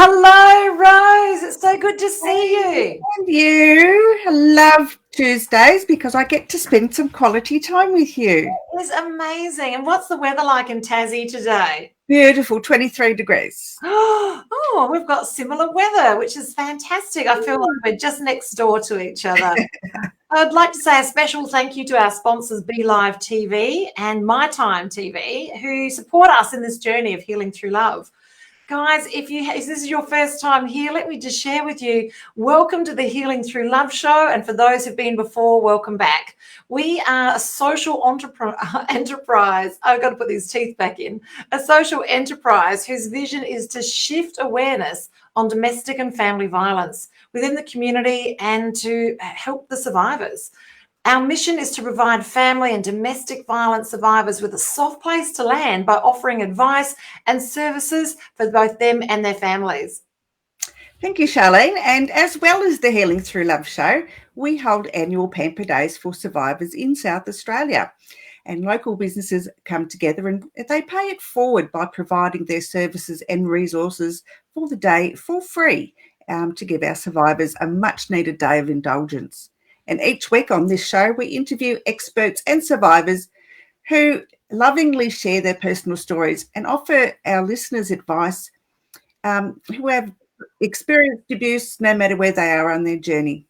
Hello, Rose. It's so good to see you. And you. I love Tuesdays because I get to spend some quality time with you. It's amazing. And what's the weather like in Tassie today? Beautiful, 23 degrees. Oh, we've got similar weather, which is fantastic. I feel like we're just next door to each other. I'd like to say a special thank you to our sponsors, Be Live TV and My Time TV, who support us in this journey of healing through love. Guys, if this is your first time here, let me just share with you, welcome to the Healing Through Love show. And for those who've been before, welcome back. We are a social enterprise. I've got to put these teeth back in. A social enterprise whose vision is to shift awareness on domestic and family violence within the community and to help the survivors. Our mission is to provide family and domestic violence survivors with a soft place to land by offering advice and services for both them and their families. Thank you, Charlene. And as well as the Healing Through Love show, we hold annual Pamper Days for survivors in South Australia. And local businesses come together and they pay it forward by providing their services and resources for the day for free to give our survivors a much needed day of indulgence. And each week on this show, we interview experts and survivors who lovingly share their personal stories and offer our listeners advice who have experienced abuse no matter where they are on their journey.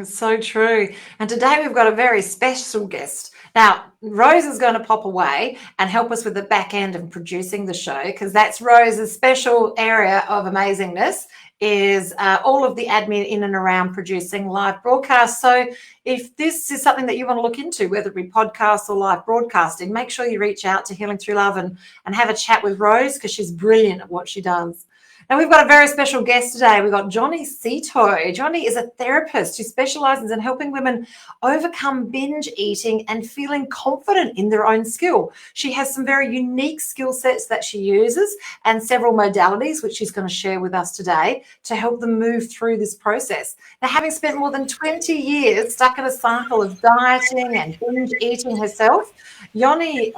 So true. And today we've got a very special guest. Now, Rose is going to pop away and help us with the back end of producing the show, because that's Rose's special area of amazingness, is all of the admin in and around producing live broadcasts. So if this is something that you want to look into, whether it be podcasts or live broadcasting, make sure you reach out to Healing Through Love and have a chat with Rose, because she's brilliant at what she does. Now, we've got a very special guest today. We've got Joni Seeto. Joni is a therapist who specialises in helping women overcome binge eating and feeling confident in their own skill. She has some very unique skill sets that she uses and several modalities, which she's going to share with us today to help them move through this process. Now, having spent more than 20 years stuck in a cycle of dieting and binge eating herself, Joni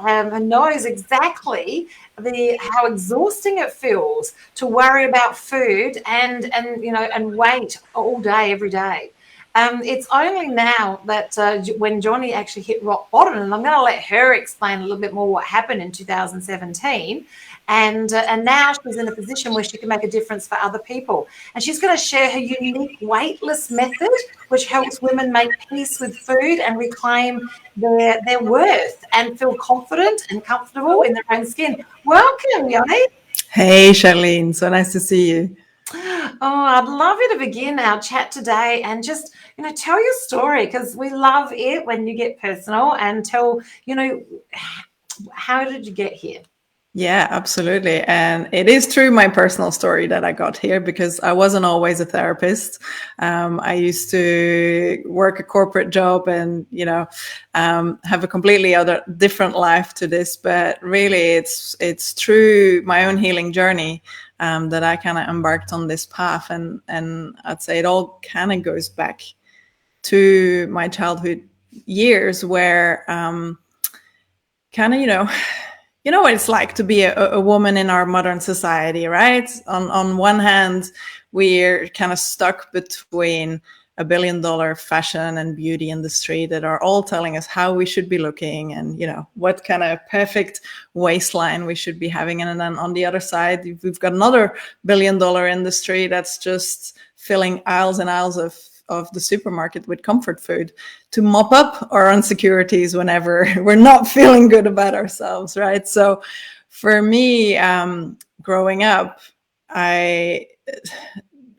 knows exactly how exhausting it feels to worry about food and weight all day, every day. It's only now that when Joni actually hit rock bottom, and I'm going to let her explain a little bit more what happened in 2017, and now she's in a position where she can make a difference for other people. And she's going to share her unique weightless method, which helps women make peace with food and reclaim their worth and feel confident and comfortable in their own skin. Welcome, Joni. Hey, Charlene. So nice to see you. Oh, I'd love you to begin our chat today and just, tell your story, because we love it when you get personal and tell, how did you get here? Yeah, absolutely. And it is true, my personal story, that I got here because I wasn't always a therapist. I used to work a corporate job and, have a completely different life to this. But really, it's through my own healing journey that I kind of embarked on this path. And I'd say it all kind of goes back to my childhood years where you know what it's like to be a woman in our modern society, right? On one hand, we're kind of stuck between $1 billion fashion and beauty industry that are all telling us how we should be looking and, what kind of perfect waistline we should be having. And then on the other side, we've got another $1 billion industry that's just filling aisles and aisles of the supermarket with comfort food to mop up our insecurities whenever we're not feeling good about ourselves, right? So for me, growing up,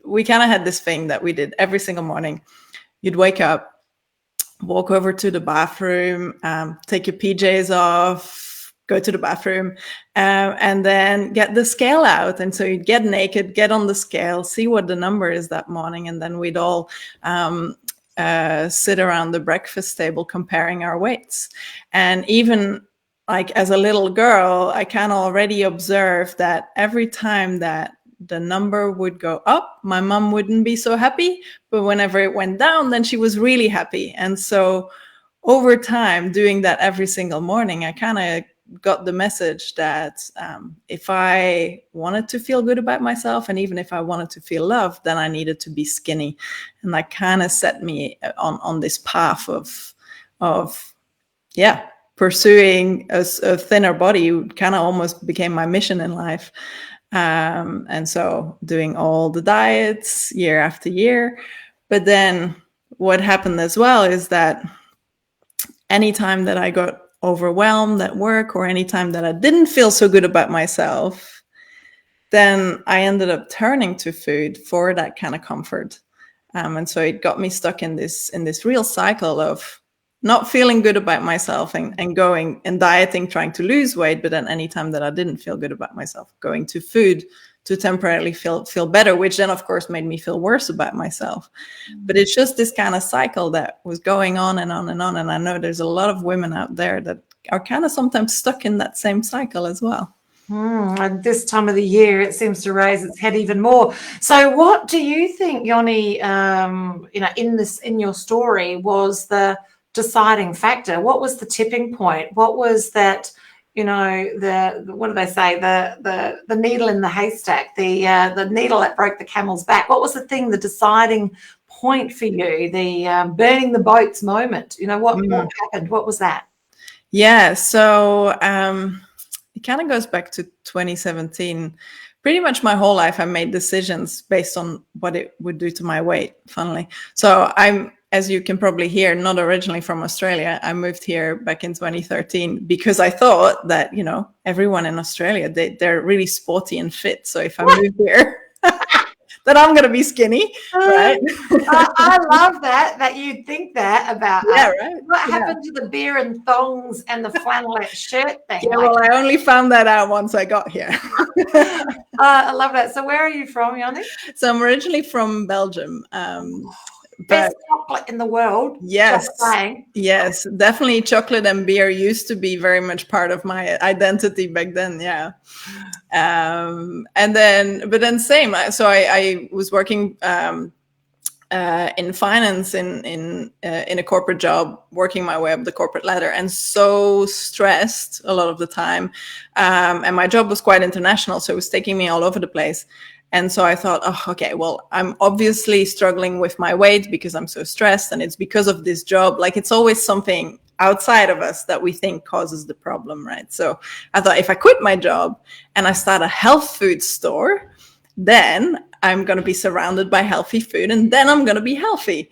we kind of had this thing that we did every single morning. You'd wake up, walk over to the bathroom, take your PJs off, go to the bathroom, and then get the scale out. And so you'd get naked, get on the scale, see what the number is that morning. And then we'd all sit around the breakfast table comparing our weights. And even like as a little girl, I kind of already observed that every time that the number would go up, my mom wouldn't be so happy. But whenever it went down, then she was really happy. And so over time, doing that every single morning, I kind of got the message that if I wanted to feel good about myself, and even if I wanted to feel loved, then I needed to be skinny. And that kind of set me on this path of pursuing a thinner body. Kind of almost became my mission in life. And so doing all the diets year after year. But then what happened as well is that anytime that I got overwhelmed at work, or anytime that I didn't feel so good about myself, then I ended up turning to food for that kind of comfort. And so it got me stuck in this real cycle of not feeling good about myself and going and dieting, trying to lose weight. But then anytime that I didn't feel good about myself, going to food to temporarily feel better, which then of course made me feel worse about myself. But it's just this kind of cycle that was going on and on and on. And I know there's a lot of women out there that are kind of sometimes stuck in that same cycle as well. And this time of the year, it seems to raise its head even more. So what do you think, Joni, in your story was the deciding factor? What was the tipping point? What was that, what do they say? The needle in the haystack, the needle that broke the camel's back. What was the thing, the deciding point for you, the burning the boats moment? What happened? What was that? Yeah, so it kind of goes back to 2017. Pretty much my whole life, I made decisions based on what it would do to my weight, funnily. So I'm, as you can probably hear, not originally from Australia. I moved here back in 2013 because I thought that, everyone in Australia, they're really sporty and fit. So if I move here, that I'm going to be skinny, right? I love that you think that about us. Right. What happened to the beer and thongs and the flannelette shirt thing? Yeah, well, I only found that out once I got here. I love that. So where are you from, Joni? So I'm originally from Belgium. Best chocolate in the world. Yes, yes, definitely. Chocolate and beer used to be very much part of my identity back then. Yeah, but then same. So I was working in finance in a corporate job, working my way up the corporate ladder, and so stressed a lot of the time. And my job was quite international, so it was taking me all over the place. And so I thought, okay, well, I'm obviously struggling with my weight because I'm so stressed, and it's because of this job. Like, it's always something outside of us that we think causes the problem, right? So I thought, if I quit my job and I start a health food store, then I'm going to be surrounded by healthy food, and then I'm going to be healthy.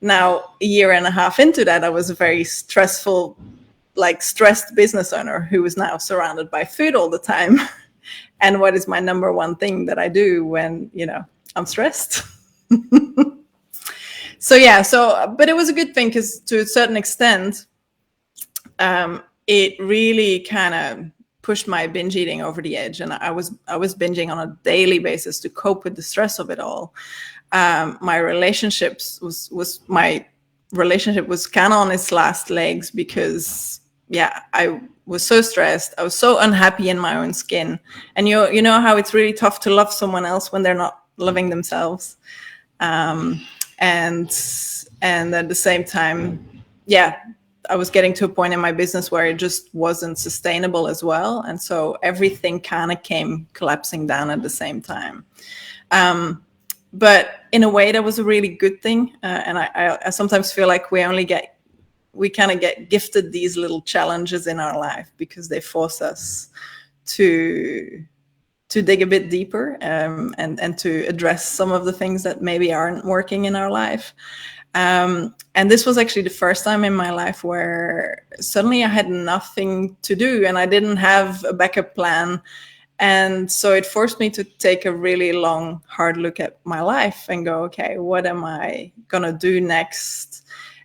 Now, a year and a half into that, I was a very stressed business owner who was now surrounded by food all the time. And what is my number one thing that I do when, I'm stressed? But it was a good thing because to a certain extent, it really kind of pushed my binge eating over the edge. And I was binging on a daily basis to cope with the stress of it all. My relationship was kind of on its last legs because, I was so stressed. I was so unhappy in my own skin. And you know how it's really tough to love someone else when they're not loving themselves. And at the same time, I was getting to a point in my business where it just wasn't sustainable as well. And so everything kind of came collapsing down at the same time. But in a way, that was a really good thing. And I sometimes feel like we kind of get gifted these little challenges in our life because they force us to dig a bit deeper and to address some of the things that maybe aren't working in our life. And this was actually the first time in my life where suddenly I had nothing to do and I didn't have a backup plan. And so it forced me to take a really long, hard look at my life and go, okay, what am I going to do next?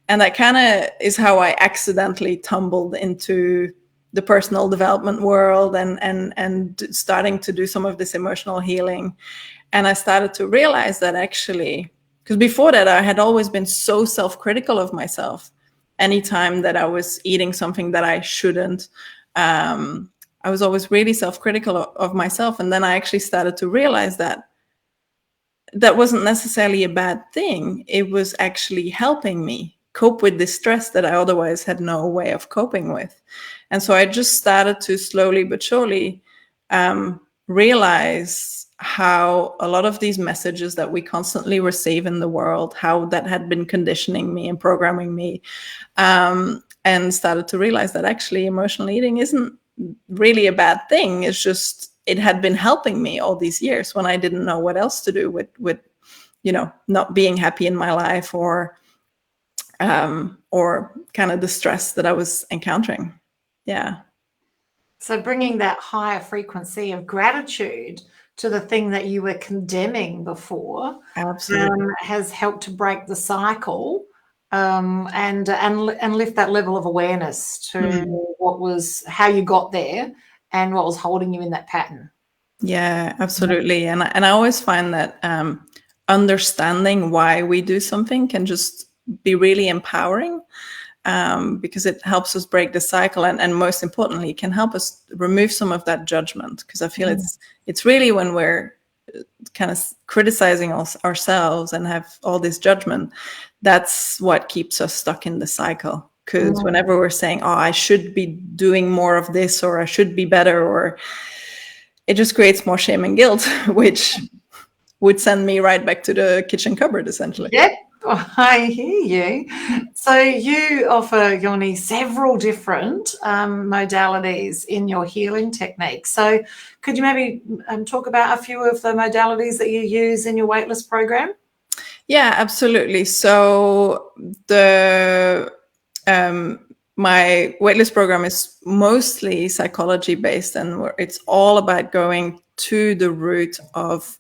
And that kind of is how I accidentally tumbled into the personal development world and starting to do some of this emotional healing. And I started to realize that actually, because before that, I had always been so self-critical of myself. Anytime that I was eating something that I shouldn't, I was always really self-critical of myself. And then I actually started to realize that wasn't necessarily a bad thing. It was actually helping me cope with this stress that I otherwise had no way of coping with. And so I just started to slowly but surely realize how a lot of these messages that we constantly receive in the world, how that had been conditioning me and programming me, and started to realize that actually emotional eating isn't really a bad thing. It's just, it had been helping me all these years when I didn't know what else to do with not being happy in my life, or kind of the stress that I was encountering. Yeah. So bringing that higher frequency of gratitude to the thing that you were condemning before, Absolutely. has helped to break the cycle, and lift that level of awareness to how you got there and what was holding you in that pattern. Yeah, absolutely. And I always find that understanding why we do something can just be really empowering, because it helps us break the cycle, and most importantly, can help us remove some of that judgment. Because I feel it's really when we're kind of criticizing ourselves and have all this judgment, that's what keeps us stuck in the cycle. Because whenever we're saying, oh, I should be doing more of this, or I should be better, or it just creates more shame and guilt, which would send me right back to the kitchen cupboard, essentially. Yep, I hear you. So you offer, Joni, several different modalities in your healing technique. So could you maybe talk about a few of the modalities that you use in your Weightless program? Yeah, absolutely. So my Weightless program is mostly psychology based, and it's all about going to the root of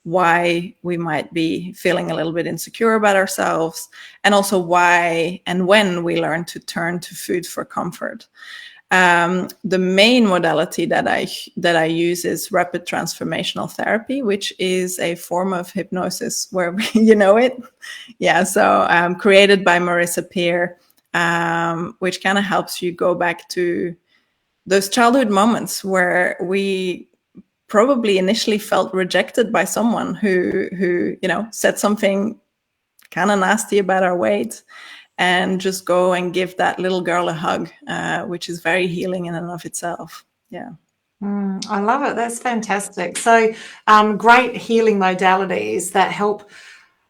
why we might be feeling a little bit insecure about ourselves, and also why and when we learn to turn to food for comfort. The main modality that I use is rapid transformational therapy, which is a form of hypnosis where you know it. Yeah. So created by Marissa Peer, which kind of helps you go back to those childhood moments where we probably initially felt rejected by someone who said something kind of nasty about our weight, and just go and give that little girl a hug, which is very healing in and of itself. Yeah. I love it. That's fantastic. So great healing modalities that help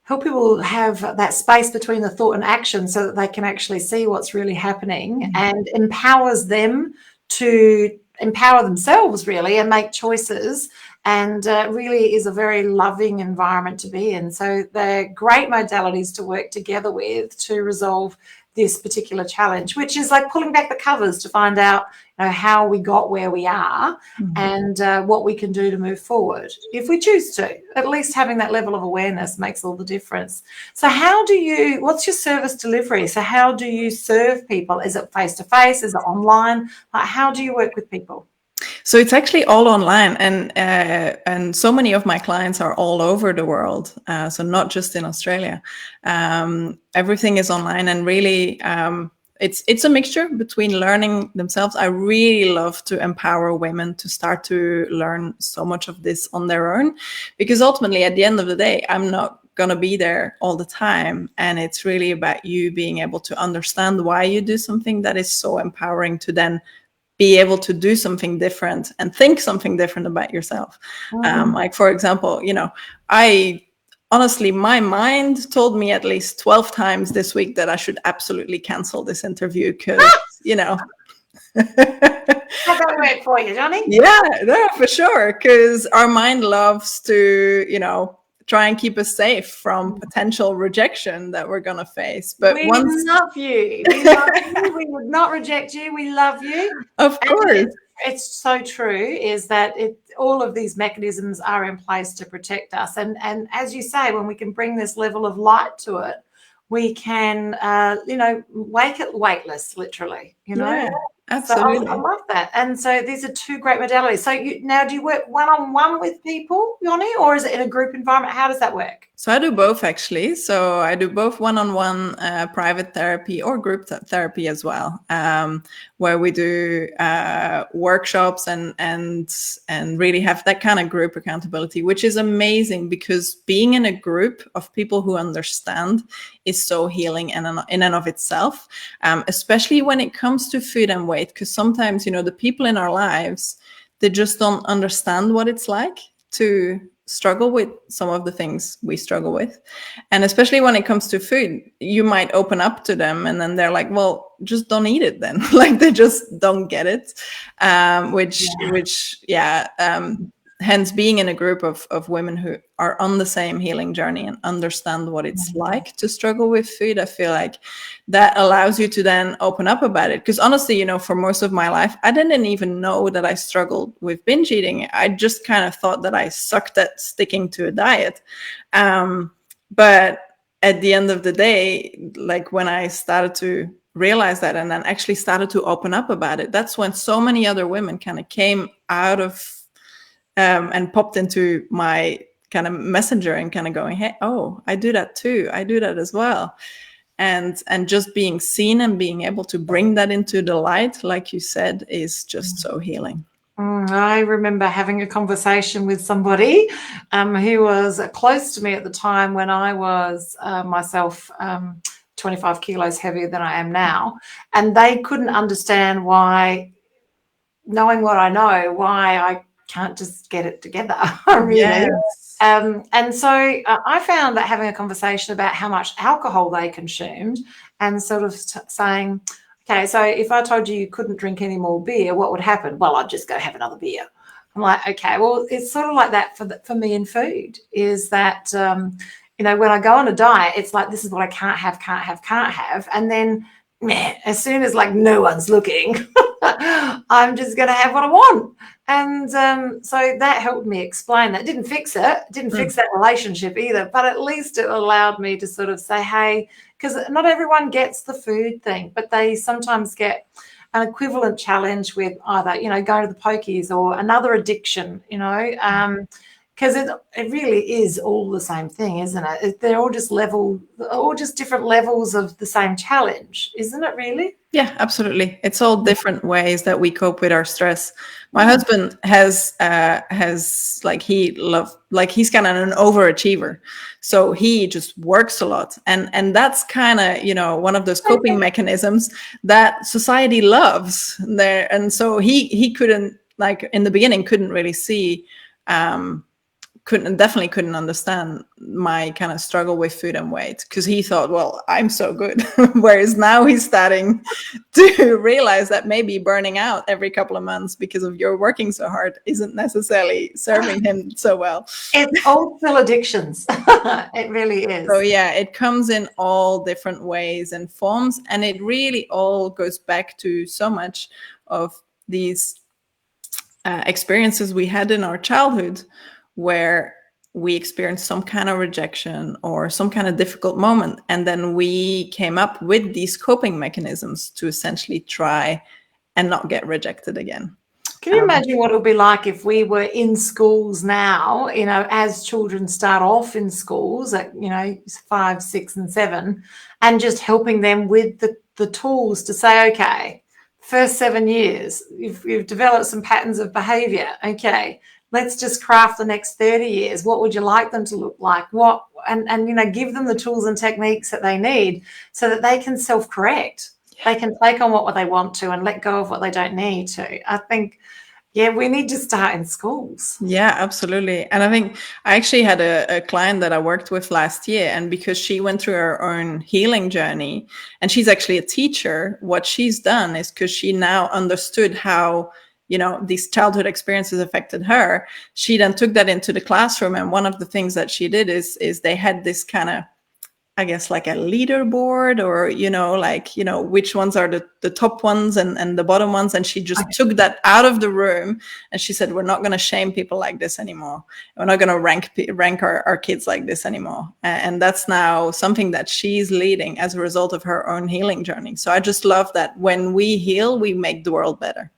people have that space between the thought and action, so that they can actually see what's really happening, and empowers them to empower themselves, really, and make choices, and really is a very loving environment to be in. So they're great modalities to work together with to resolve this particular challenge, which is like pulling back the covers to find out how we got where we are, and what we can do to move forward if we choose to. At least having that level of awareness makes all the difference. So what's your service delivery? So how do you serve people? Is it face-to-face? Is it online? Like, how do you work with people? So it's actually all online, and so many of my clients are all over the world. So not just in Australia. Everything is online, and really, it's a mixture between learning themselves. I really love to empower women to start to learn so much of this on their own, because ultimately, at the end of the day, I'm not going to be there all the time, and it's really about you being able to understand why you do something that is so empowering to then be able to do something different and think something different about yourself. Like, for example, honestly, my mind told me at least 12 times this week that I should absolutely cancel this interview because, How's that work for you, Joni? Yeah, no, for sure. Because our mind loves to, try and keep us safe from potential rejection that we're going to face. But we love you. We love you. We would not reject you. We love you. Of course. It's so true, is that all of these mechanisms are in place to protect us. And as you say, when we can bring this level of light to it, we can, make it weightless, literally, Yeah. Absolutely. So I love that. And so these are two great modalities. So now, do you work one-on-one with people, Joni, or is it in a group environment? How does that work? So I do both, actually. So I do both one-on-one private therapy or group therapy as well, where we do workshops and really have that kind of group accountability, which is amazing because being in a group of people who understand is so healing in and of itself, especially when it comes to food and weight. Because sometimes, the people in our lives, they just don't understand what it's like to struggle with some of the things we struggle with. And especially when it comes to food, you might open up to them and then they're like, well, just don't eat it then. Like they just don't get it. Hence being in a group of women who are on the same healing journey and understand what it's like to struggle with food, I feel like that allows you to then open up about it. Because honestly, for most of my life, I didn't even know that I struggled with binge eating. I just kind of thought that I sucked at sticking to a diet. But at the end of the day, like when I started to realize that and then actually started to open up about it, that's when so many other women kind of came out of and popped into my kind of messenger and kind of going, hey, oh, I do that too. I do that as well. And just being seen and being able to bring that into the light, like you said, is just so healing. I remember having a conversation with somebody who was close to me at the time when I was myself 25 kilos heavier than I am now. And they couldn't understand why, knowing what I know, why I can't just get it together, really. Yes. And so I found that having a conversation about how much alcohol they consumed and sort of saying, okay, so if I told you couldn't drink any more beer, what would happen? Well, I'd just go have another beer. I'm like, okay, well, it's sort of like that for me in food, is that, when I go on a diet, it's like, this is what I can't have. And then as soon as like no one's looking, I'm just going to have what I want. And so that helped me explain that. Didn't fix it, didn't fix that relationship either, but at least it allowed me to sort of say, hey, because not everyone gets the food thing, but they sometimes get an equivalent challenge with either, going to the pokies or another addiction, because it really is all the same thing, isn't it? They're all just different levels of the same challenge, isn't it really? Yeah, absolutely. It's all different ways that we cope with our stress. My husband has he's kind of an overachiever. So he just works a lot. And that's kind of, one of those coping mechanisms that society loves there. And so he couldn't, like in the beginning, couldn't really see, definitely couldn't understand my kind of struggle with food and weight, because he thought, well, I'm so good. Whereas now he's starting to realize that maybe burning out every couple of months because of you're working so hard isn't necessarily serving him so well. It's all still addictions. It really is. So yeah, it comes in all different ways and forms, and it really all goes back to so much of these experiences we had in our childhood, where we experienced some kind of rejection or some kind of difficult moment. And then we came up with these coping mechanisms to essentially try and not get rejected again. Can you imagine what it would be like if we were in schools now, as children start off in schools at, 5, 6 and 7, and just helping them with the tools to say, okay, first 7 years, you've developed some patterns of behavior. Okay, let's just craft the next 30 years. What would you like them to look like? And give them the tools and techniques that they need so that they can self-correct. Yeah. They can take on what they want to and let go of what they don't need to. I think, we need to start in schools. Yeah, absolutely. And I think I actually had a client that I worked with last year, and because she went through her own healing journey, and she's actually a teacher, what she's done is, because she now understood how these childhood experiences affected her, she then took that into the classroom. And one of the things that she did is they had this kind of I guess, like a leaderboard, or, which ones are the top ones and the bottom ones. And she just took that out of the room, and she said, we're not going to shame people like this anymore. We're not going to rank our kids like this anymore. And that's now something that she's leading as a result of her own healing journey. So I just love that when we heal, we make the world better.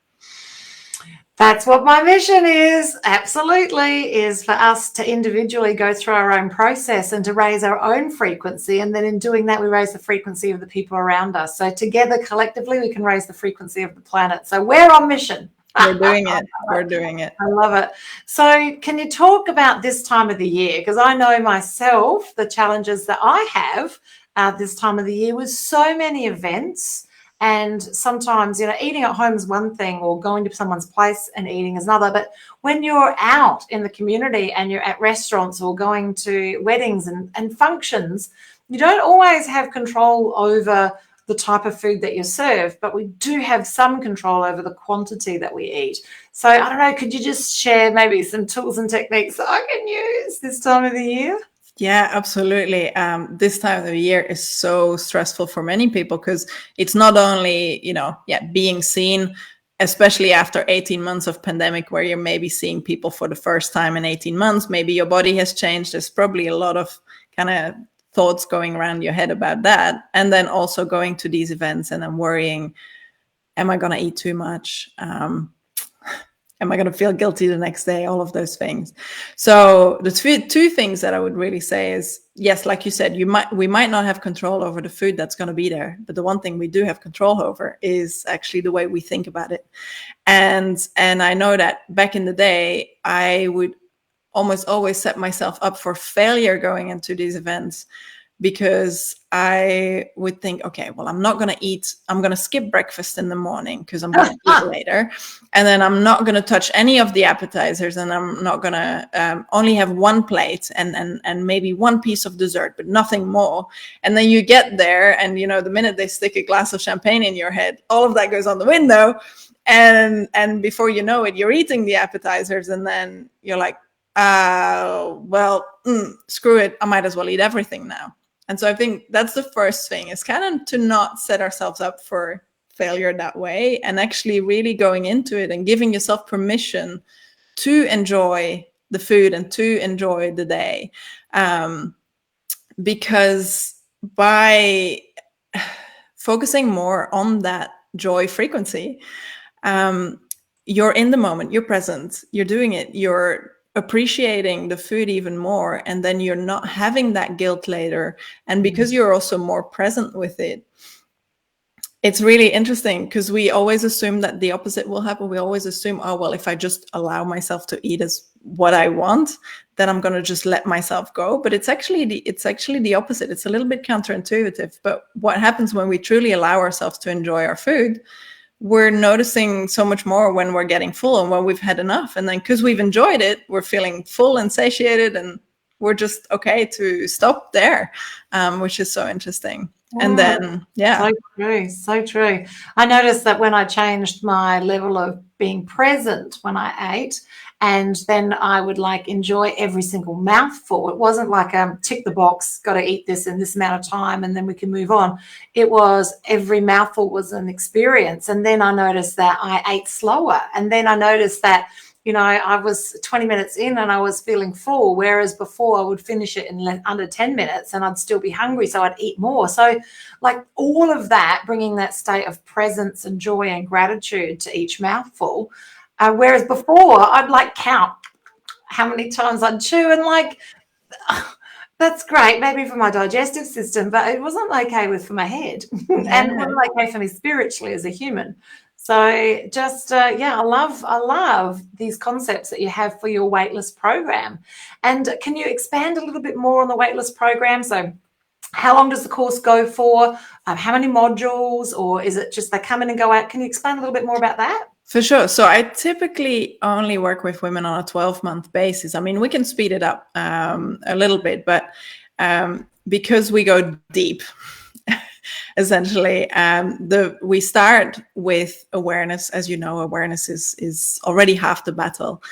That's what my mission is, absolutely, is for us to individually go through our own process and to raise our own frequency. And then in doing that, we raise the frequency of the people around us. So together, collectively, we can raise the frequency of the planet. So we're on mission. We're doing it. We're doing it. I love it. So can you talk about this time of the year? Because I know myself, the challenges that I have this time of the year with so many events. And sometimes, eating at home is one thing, or going to someone's place and eating is another. But when you're out in the community and you're at restaurants or going to weddings and functions, you don't always have control over the type of food that you serve, but we do have some control over the quantity that we eat. So I don't know, could you just share maybe some tools and techniques that I can use this time of the year? Yeah, absolutely. This time of the year is so stressful for many people, because it's not only, being seen, especially after 18 months of pandemic, where you're maybe seeing people for the first time in 18 months. Maybe your body has changed. There's probably a lot of kind of thoughts going around your head about that. And then also going to these events and then worrying, am I going to eat too much? Am I going to feel guilty the next day? All of those things. So the two things that I would really say is, yes, like you said, we might not have control over the food that's going to be there, but the one thing we do have control over is actually the way we think about it. And I know that back in the day, I would almost always set myself up for failure going into these events, because I would think, okay, well, I'm going to skip breakfast in the morning because I'm going to eat later. And then I'm not going to touch any of the appetizers, and I'm not going to only have one plate and maybe one piece of dessert, but nothing more. And then you get there, and, the minute they stick a glass of champagne in your head, all of that goes on the window. And before you know it, you're eating the appetizers, and then you're like, screw it, I might as well eat everything now. And so I think that's the first thing, is kind of to not set ourselves up for failure that way, and actually really going into it and giving yourself permission to enjoy the food and to enjoy the day. Because by focusing more on that joy frequency, you're in the moment, you're present, you're doing it, you're appreciating the food even more, and then you're not having that guilt later. And because you're also more present with it, it's really interesting, because we always assume that the opposite will happen. We always assume, oh, well, if I just allow myself to eat as what I want, then I'm going to just let myself go. But it's actually the opposite. It's a little bit counterintuitive. But what happens when we truly allow ourselves to enjoy our food, we're noticing so much more when we're getting full and when we've had enough. And then because we've enjoyed it, we're feeling full and satiated, and we're just okay to stop there, which is so interesting. And then, yeah. So true. I noticed that when I changed my level of being present when I ate, and then I would enjoy every single mouthful. It wasn't like tick the box, got to eat this in this amount of time and then we can move on. It was every mouthful was an experience. And then I noticed that I ate slower. And then I noticed that, I was 20 minutes in and I was feeling full, whereas before I would finish it in under 10 minutes and I'd still be hungry, so I'd eat more. So all of that, bringing that state of presence and joy and gratitude to each mouthful. Whereas before I'd count how many times I'd chew, and that's great, maybe for my digestive system, but it wasn't okay for my head. And it wasn't okay for me spiritually as a human. So just, I love these concepts that you have for your Weightless program. And can you expand a little bit more on the Weightless program? So how long does the course go for? How many modules, or is it just they come in and go out? Can you explain a little bit more about that? For sure. So I typically only work with women on a 12-month basis. I mean, we can speed it up a little bit, but because we go deep, essentially. We start with awareness. As you know, awareness is already half the battle.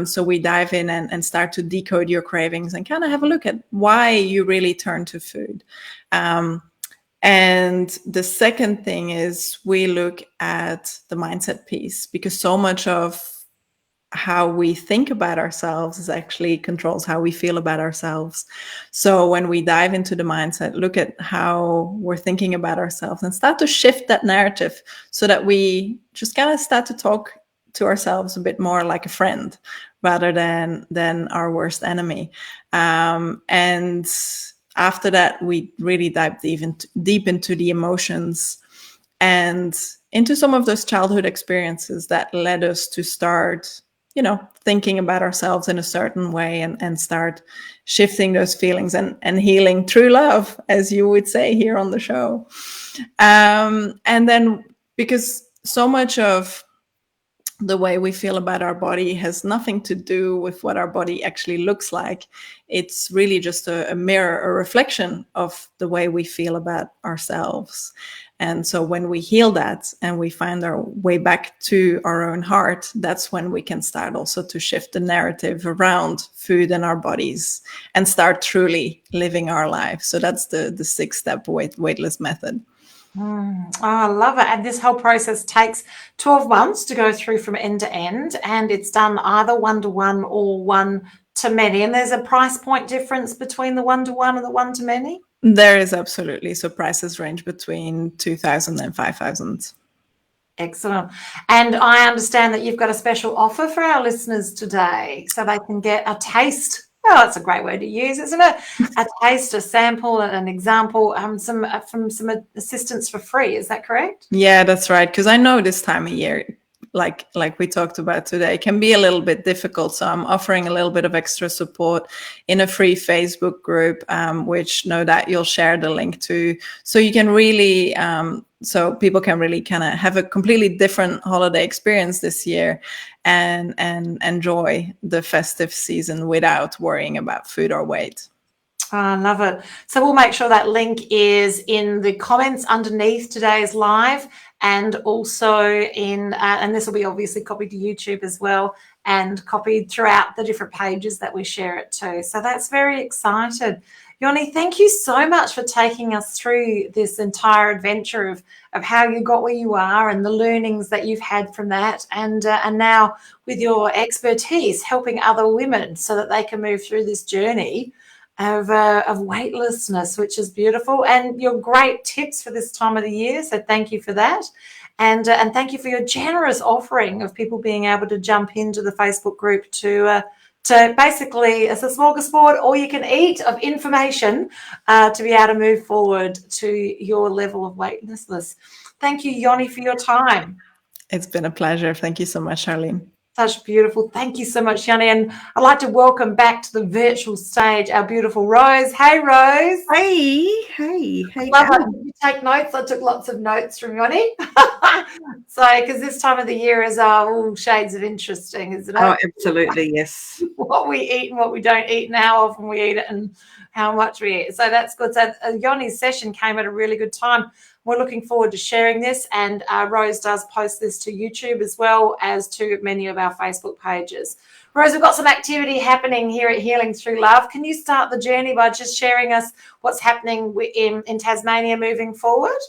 So we dive in and start to decode your cravings and kind of have a look at why you really turn to food. And the second thing is we look at the mindset piece, because so much of how we think about ourselves is actually controls how we feel about ourselves. So when we dive into the mindset, look at how we're thinking about ourselves and start to shift that narrative so that we just kind of start to talk to ourselves a bit more like a friend rather than our worst enemy. And after that, we really dive deep into the emotions and into some of those childhood experiences that led us to start, thinking about ourselves in a certain way and start shifting those feelings and healing through love, as you would say here on the show. And then, because so much of the way we feel about our body has nothing to do with what our body actually looks like. It's really just a mirror, a reflection of the way we feel about ourselves. And so when we heal that and we find our way back to our own heart, that's when we can start also to shift the narrative around food and our bodies and start truly living our life. So that's the 6-step weightless method. Oh, I love it. And this whole process takes 12 months to go through from end to end, and it's done either 1-to-1 or 1-to-many. And there's a price point difference between the 1-to-1 and the 1-to-many? There is, absolutely. So prices range between 2,000 and 5,000. Excellent. And I understand that you've got a special offer for our listeners today, so they can get a taste. Oh, that's a great word to use, isn't it? A taste, a sample, an example, some assistance for free. Is that correct? Yeah, that's right. Because I know this time of year, like we talked about today, can be a little bit difficult. So I'm offering a little bit of extra support in a free Facebook group, which no doubt you'll share the link to. So you can really, so people can really kind of have a completely different holiday experience this year and enjoy the festive season without worrying about food or weight. Oh, I love it. So we'll make sure that link is in the comments underneath today's live, and also in, and this will be obviously copied to YouTube as well and copied throughout the different pages that we share it to. So that's very excited. Joni, thank you so much for taking us through this entire adventure of how you got where you are and the learnings that you've had from that, and now with your expertise helping other women so that they can move through this journey of weightlessness, which is beautiful, and your great tips for this time of the year. So thank you for that. And thank you for your generous offering of people being able to jump into the Facebook group to basically, it's a smorgasbord, all you can eat of information to be able to move forward to your level of weightlessness. Thank you, Joni, for your time. It's been a pleasure. Thank you so much, Charlene. Such beautiful. Thank you so much, Joni. And I'd like to welcome back to the virtual stage our beautiful Rose. Hey, Rose. Hey. Love it. Did you take notes? I took lots of notes from Joni. So, because this time of the year is all shades of interesting, isn't it? Oh, absolutely, yes. What we eat and what we don't eat and how often we eat it and how much we eat. So that's good. So Joni's session came at a really good time. We're looking forward to sharing this, and Rose does post this to YouTube as well as to many of our Facebook pages. Rose, we've got some activity happening here at Healing Through Love. Can you start the journey by just sharing us what's happening in Tasmania moving forward?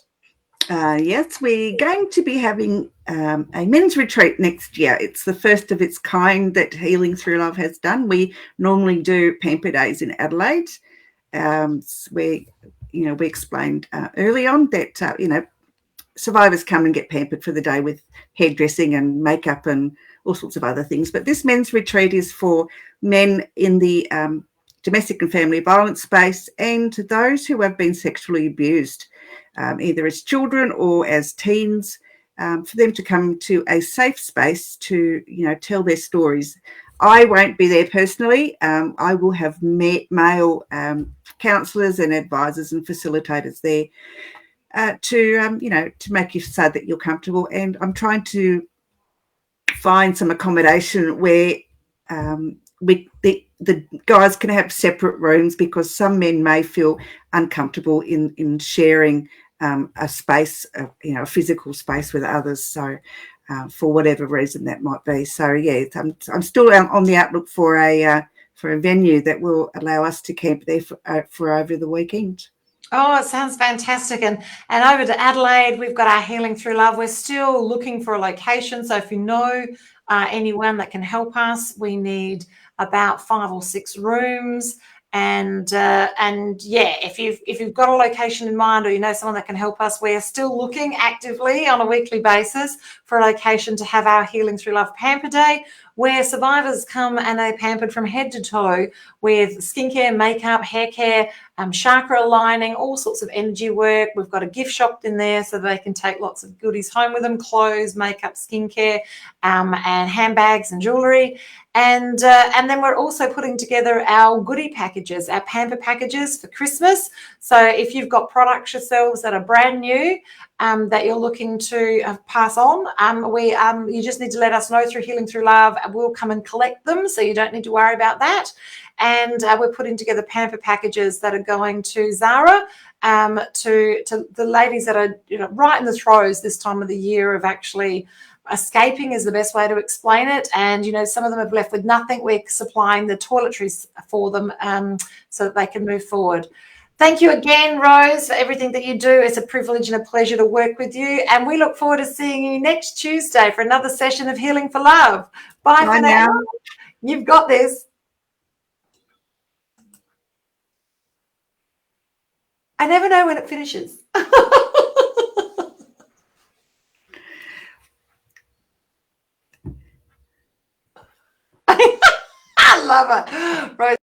Yes, we're going to be having a men's retreat next year. It's the first of its kind that Healing Through Love has done. We normally do Pamper Days in Adelaide. We explained early on that, survivors come and get pampered for the day with hairdressing and makeup and all sorts of other things. But this men's retreat is for men in the domestic and family violence space and to those who have been sexually abused, either as children or as teens, for them to come to a safe space to, tell their stories. I won't be there personally. I will have male counsellors and advisors and facilitators there to make you so that you're comfortable. And I'm trying to find some accommodation where the guys can have separate rooms, because some men may feel uncomfortable in sharing a space, a physical space with others. So for whatever reason that might be. So yeah, I'm still on the outlook for a venue that will allow us to camp there for over the weekend. Oh, it sounds fantastic. And over to Adelaide, we've got our Healing Through Love. We're still looking for a location. So if you know anyone that can help us, we need about 5 or 6 rooms. And yeah, if you've got a location in mind, or you know someone that can help us, we are still looking actively on a weekly basis for a location to have our Healing Through Love Pamper Day, where survivors come and they're pampered from head to toe with skincare, makeup, hair care, chakra aligning, all sorts of energy work. We've got a gift shop in there so they can take lots of goodies home with them: clothes, makeup, skincare, and handbags and jewellery. And then we're also putting together our goodie packages, our pamper packages for Christmas. So if you've got products yourselves that are brand new that you're looking to pass on, you just need to let us know through Healing Through Love. We'll come and collect them, so you don't need to worry about that. And we're putting together pamper packages that are going to Zara, to the ladies that are right in the throes this time of the year of actually escaping, is the best way to explain it. And some of them have left with nothing. We're supplying the toiletries for them so that they can move forward. Thank you again, Rose, for everything that you do. It's a privilege and a pleasure to work with you. And we look forward to seeing you next Tuesday for another session of Healing for Love. Bye for now. You've got this. I never know when it finishes. I love it. Rose.